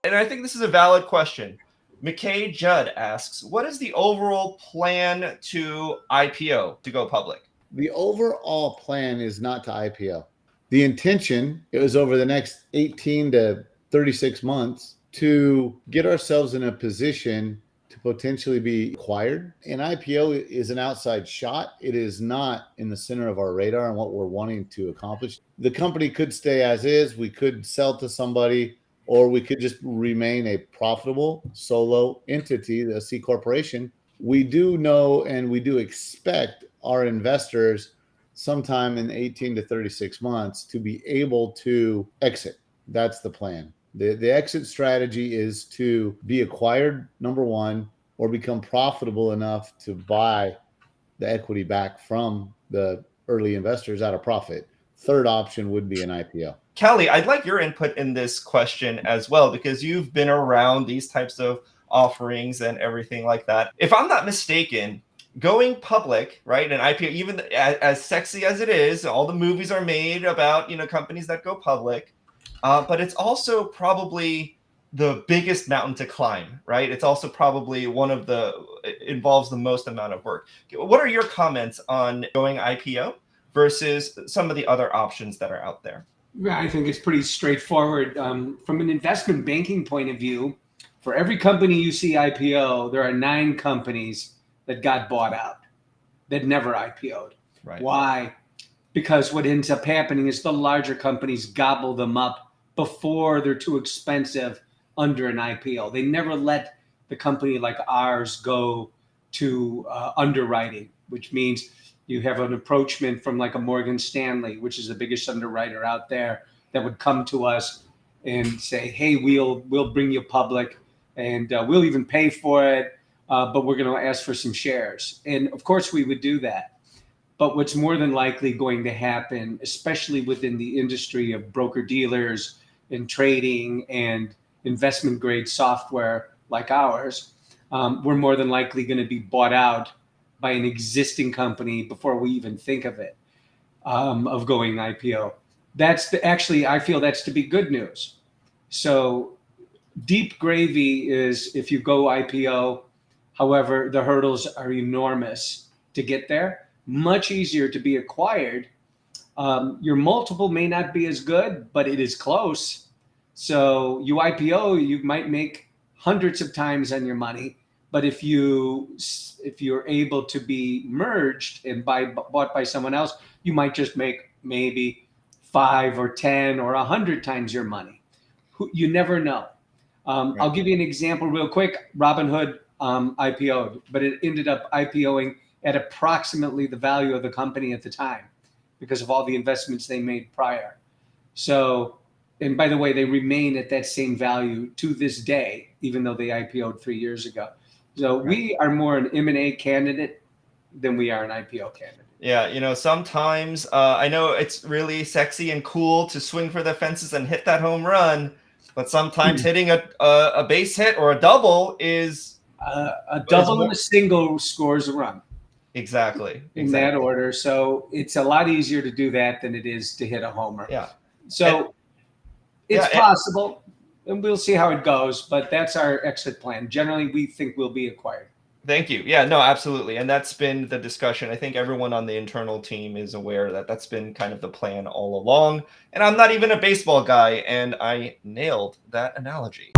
And I think this is a valid question. McKay Judd asks, what is the overall plan to IPO, to go public? The overall plan is not to IPO. The intention is over the next 18 to 36 months to get ourselves in a position to potentially be acquired. An IPO is an outside shot. It is not in the center of our radar and what we're wanting to accomplish. The company could stay as is. We could sell to somebody, or we could just remain a profitable solo entity, the C corporation. We do know and we do expect our investors sometime in 18 to 36 months to be able to exit. That's the plan. The exit strategy is to be acquired, number one, or become profitable enough to buy the equity back from the early investors at a profit. Third option would be an IPO. Kelly, I'd like your input in this question as well, because you've been around these types of offerings and everything like that. If I'm not mistaken, going public, right, an IPO, even as sexy as it is, all the movies are made about, companies that go public, but it's also probably the biggest mountain to climb, right? It's also probably it involves the most amount of work. What are your comments on going IPO versus some of the other options that are out there? Yeah, I think it's pretty straightforward. From an investment banking point of view, for every company you see IPO, there are 9 companies that got bought out that never IPO'd. Right. Why? Because what ends up happening is the larger companies gobble them up before they're too expensive under an IPO. They never let the company like ours go to underwriting, which means you have an approachment from like a Morgan Stanley, which is the biggest underwriter out there, that would come to us and say, hey, we'll bring you public and we'll even pay for it, but we're going to ask for some shares. And of course we would do that. But what's more than likely going to happen, especially within the industry of broker dealers and trading and investment grade software like ours, we're more than likely going to be bought out by an existing company before we even think of it, of going IPO. Actually, I feel that's to be good news. So deep gravy is if you go IPO. However, the hurdles are enormous to get there. Much easier to be acquired. Your multiple may not be as good, but it is close. So you IPO, you might make hundreds of times on your money. But if you're able to be merged and bought by someone else, you might just make maybe 5 or 10 or 100 times your money. You never know. Right. I'll give you an example real quick. Robinhood IPO'd, but it ended up IPOing at approximately the value of the company at the time because of all the investments they made prior. So, and by the way, they remain at that same value to this day, even though they IPO'd 3 years ago. So right. We are more an M&A candidate than we are an IPO candidate. Yeah, sometimes I know it's really sexy and cool to swing for the fences and hit that home run, but sometimes hitting a base hit or a double is a double and a single scores a run. Exactly. In that order. So it's a lot easier to do that than it is to hit a homer. Yeah. So it's possible. And we'll see how it goes, but that's our exit plan. Generally, we think we'll be acquired. Thank you. Yeah, no, absolutely. And that's been the discussion. I think everyone on the internal team is aware that that's been kind of the plan all along. And I'm not even a baseball guy, and I nailed that analogy.